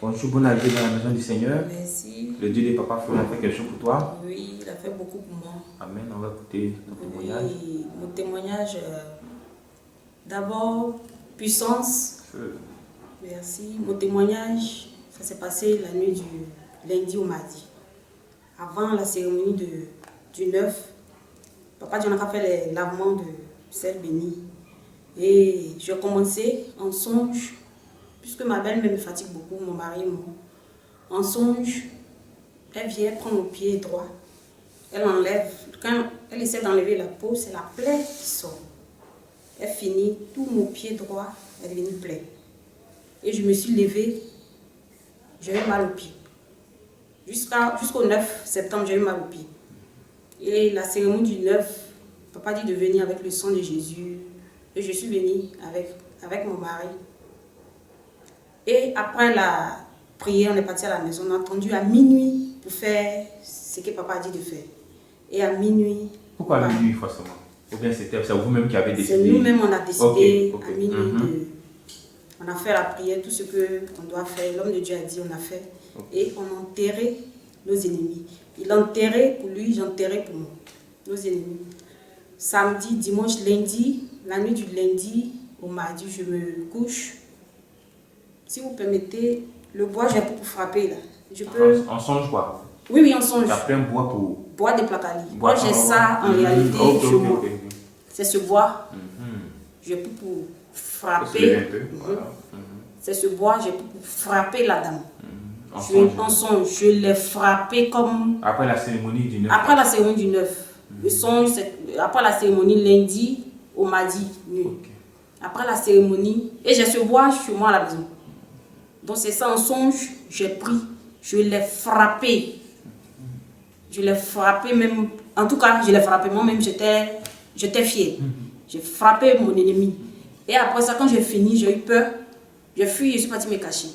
Bonjour, bonne arrivée dans la maison du Seigneur. Merci. Le Dieu de Papa Florian a fait quelque chose pour toi. Oui, il a fait beaucoup pour moi. Amen. On va écouter ton témoignage. Oui, mon témoignage, d'abord, puissance. Merci. Mon témoignage, ça s'est passé la nuit du lundi au mardi. Avant la cérémonie du 9, Papa John a fait les lavements de sel béni. Et j'ai commencé en songe, puisque ma belle-mère me fatigue beaucoup, mon mari, moi. En songe, elle vient prendre mon pied droit. Elle enlève, quand elle essaie d'enlever la peau, c'est la plaie qui sort. Elle finit, tout mon pied droit est devenu plaie. Et je me suis levée, j'ai eu mal au pied. Jusqu'au 9 septembre, j'ai eu mal au pied. Et la cérémonie du 9, Papa dit de venir avec le sang de Jésus. Et je suis venue avec mon mari. Et après la prière, on est parti à la maison. On a attendu à minuit pour faire ce que Papa a dit de faire. Et à minuit... Pourquoi à minuit forcément? Ou bien c'est vous-même qui avez décidé? C'est nous-mêmes, on a décidé Ok. à minuit on a fait la prière, tout ce qu'on doit faire. L'homme de Dieu a dit, on a fait. Et on a enterré nos ennemis. Il a enterré pour lui, j'enterrais pour moi, nos ennemis. Samedi, dimanche, lundi, la nuit du lundi au mardi, je me couche. Si vous permettez, le bois, j'ai pour frapper là. Je peux... En songe quoi? Oui, en songe. Tu as pris un bois pour... Bois de placali. Moi, j'ai ça en réalité chez moi. C'est ce bois. Je peux pour frapper. C'est ce bois, j'ai pour frapper la dame. En songe, je l'ai frappé comme... Après la cérémonie du 9. Après la cérémonie du 9. Le songe, après la cérémonie lundi au mardi nuit. Après la cérémonie, et j'ai ce bois chez moi à la maison. Donc c'est ça, en songe, j'ai pris, je l'ai frappé. Je l'ai frappé même, en tout cas, je l'ai frappé moi-même, j'étais fière. J'ai frappé mon ennemi. Et après ça, quand j'ai fini, j'ai eu peur. J'ai fui, je suis partie me cacher.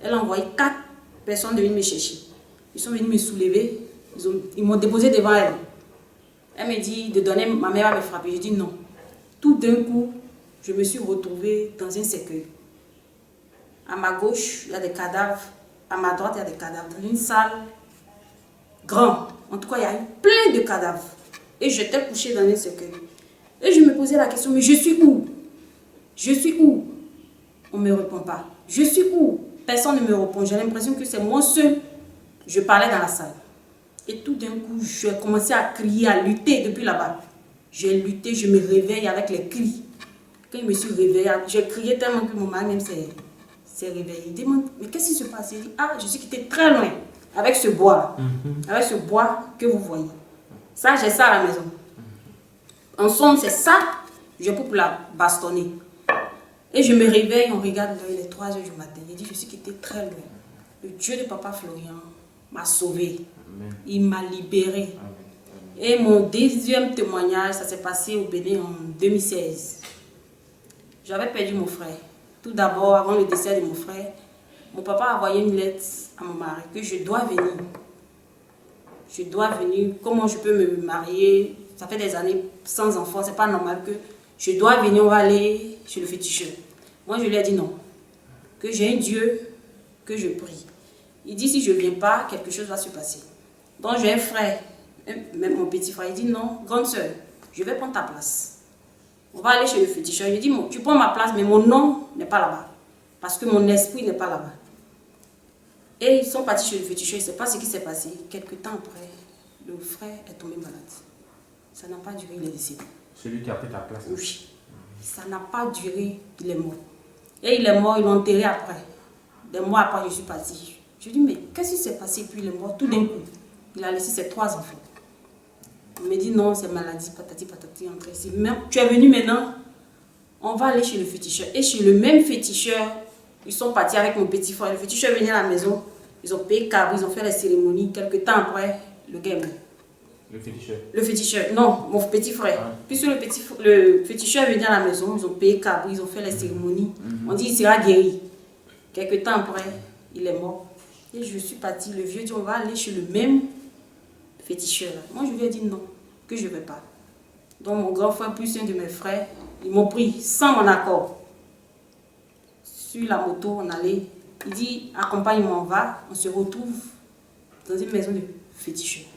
Elle a envoyé 4 personnes de venir me chercher. Ils sont venus me soulever, ils m'ont déposé devant elle. Elle me dit de donner, ma mère va me frapper. J'ai dit non. Tout d'un coup, je me suis retrouvée dans un cercueil. À ma gauche, il y a des cadavres. À ma droite, il y a des cadavres. Dans une salle grande. En tout cas, il y a eu plein de cadavres. Et j'étais couchée dans un cercueil. Et je me posais la question, mais je suis où? Je suis où? On ne me répond pas. Je suis où? Personne ne me répond. J'ai l'impression que c'est moi seul. Je parlais dans la salle. Et tout d'un coup, j'ai commencé à crier, à lutter depuis là-bas. J'ai lutté, je me réveille avec les cris. Quand je me suis réveillée, j'ai crié tellement que mon mari même s'est réveillé. Il demande, mais qu'est-ce qui se passe? Il dit, ah, je suis quitté très loin avec ce bois-là. Avec ce bois que vous voyez. Ça, j'ai ça à la maison. En somme, c'est ça, je peux pour la bastonner. Et je me réveille, on regarde l'heure, il est 3 h du matin. Il dit, je suis quitté très loin. Le Dieu de Papa Florian m'a sauvé. Amen. Il m'a libéré. Amen. Et mon deuxième témoignage, ça s'est passé au Bénin en 2016. J'avais perdu mon frère. Tout d'abord, avant le décès de mon frère, mon papa a envoyé une lettre à mon mari que je dois venir. Je dois venir. Comment je peux me marier? Ça fait des années sans enfant, c'est pas normal que je dois venir, on va aller chez le féticheur. Moi, je lui ai dit non. Que j'ai un Dieu que je prie. Il dit si je ne viens pas, quelque chose va se passer. Donc j'ai un frère, même mon petit frère, il dit non, grande soeur, je vais prendre ta place. On va aller chez le féticheur. Il dit, tu prends ma place, mais mon nom n'est pas là-bas. Parce que mon esprit n'est pas là-bas. Et ils sont partis chez le féticheur, il ne sait pas ce qui s'est passé. Quelque temps après, le frère est tombé malade. Ça n'a pas duré, il est décédé. Celui qui a pris ta place? Oui. Ça n'a pas duré, il est mort. Et il est mort, ils l'ont enterré après. Des mois après, je suis partie. Je dis, mais qu'est-ce qui s'est passé? Puis il est mort tout d'un coup. Il a laissé ses 3 enfants. On me dit, non, c'est maladie, patati, patati, entre ici. Tu es venu maintenant, on va aller chez le féticheur. Et chez le même féticheur, ils sont partis avec mon petit frère. Le féticheur venait à la maison, ils ont payé câble, ils ont fait la cérémonie. Quelques temps après, le gars est mort. Le féticheur? Le féticheur, non, mon petit frère. Ah. Puisque le féticheur venait à la maison, ils ont payé câble, ils ont fait la cérémonie. On dit, il sera guéri. Quelques temps après, il est mort. Et je suis partie, le vieux dit, on va aller chez le même féticheur. Moi, je lui ai dit non, que je ne vais pas. Donc, mon grand frère, plus un de mes frères, ils m'ont pris sans mon accord. Sur la moto, on allait Il dit, accompagne-moi, on se retrouve dans une maison de féticheurs.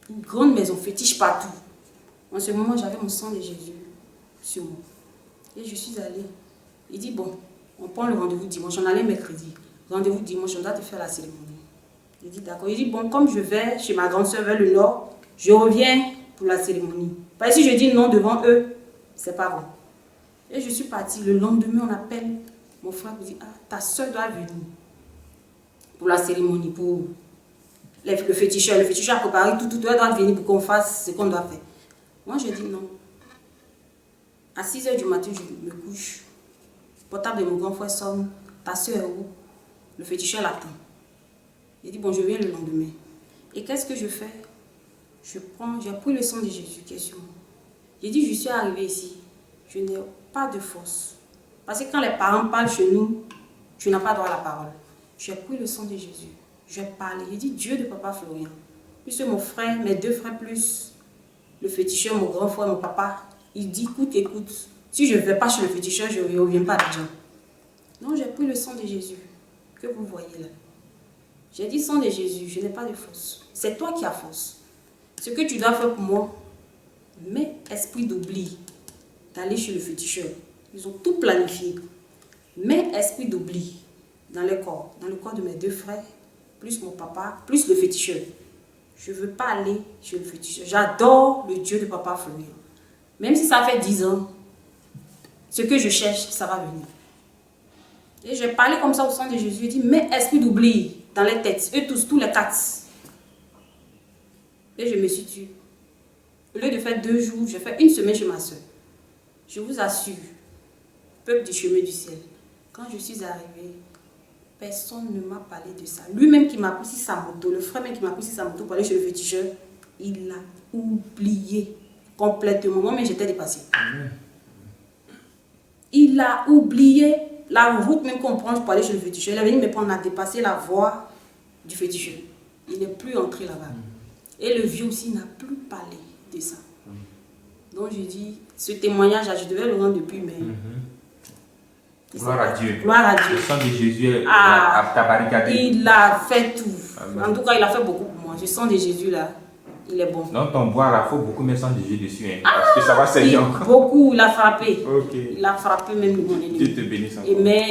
Une grande maison, fétiche partout. En ce moment, j'avais mon sang de Jésus sur moi. Et je suis allée. Il dit, bon, on prend le rendez-vous dimanche. On allait mercredi. Rendez-vous dimanche, on doit te faire la cérémonie. Il dit, d'accord. Il dit, bon, comme je vais chez ma grande soeur vers le nord, je reviens pour la cérémonie. Parce que si je dis non devant eux, c'est pas bon. Et je suis partie. Le lendemain, on appelle mon frère me dit, ah, ta soeur doit venir pour la cérémonie, pour le féticheur. Le féticheur a préparé tout, elle doit venir pour qu'on fasse ce qu'on doit faire. Moi, je dis non. À 6 h du matin, je me couche. Le portable de mon grand frère sonne. Ta soeur est où? Le féticheur l'attend. Il dit, bon, je viens le lendemain. Et qu'est-ce que je fais? J'ai pris le sang de Jésus qui est sur moi. J'ai dit, je suis arrivée ici. Je n'ai pas de force. Parce que quand les parents parlent chez nous, tu n'as pas droit à la parole. J'ai pris le sang de Jésus. J'ai parlé. J'ai dit, Dieu de papa Florian. Puisque mon frère, mes 2 frères plus, le féticheur, mon grand frère, mon papa, il dit, écoute, si je ne vais pas chez le féticheur, je ne reviens pas d'argent. Non, j'ai pris le sang de Jésus que vous voyez là. J'ai dit, sang de Jésus, je n'ai pas de force. C'est toi qui as force. Ce que tu dois faire pour moi, mais esprit d'oubli, d'aller chez le féticheur. Ils ont tout planifié. Mais esprit d'oubli dans le corps de mes 2 frères, plus mon papa, plus le féticheur. Je ne veux pas aller chez le féticheur. J'adore le Dieu de papa Florian. Même si ça fait 10 ans, ce que je cherche, ça va venir. Et j'ai parlé comme ça au sang de Jésus. J'ai dit, mais esprit d'oubli dans les têtes, eux tous les 4. Et je me suis tuée. Au lieu de faire 2 jours, j'ai fait 1 semaine chez ma soeur. Je vous assure, peuple du chemin du ciel, quand je suis arrivée, personne ne m'a parlé de ça. Lui-même qui m'a pris sur sa moto, le frère même qui m'a pris sur sa moto pour aller chez le féticheur, il l'a oublié complètement. Moi, mais j'étais dépassée. Il a oublié la route même qu'on prend pour aller chez le féticheur. Il est venu me prendre, on a dépassé la voie du féticheur. Il n'est plus entré là-bas. Et le vieux aussi n'a plus parlé de ça. Donc je dis, ce témoignage, je devais le rendre depuis, mais... Gloire à Dieu. Gloire à Dieu. Le sang de Jésus a barricadé. Il a fait tout. Amen. En tout cas, il a fait beaucoup pour moi. Le sang de Jésus, là, il est bon. Donc ton boire, il faut beaucoup mettre sang de Jésus dessus. Hein, parce que ça va saigner encore. Beaucoup, il a frappé. Ok. Il a frappé même mon ennemi. Dieu te bénisse encore. Amen.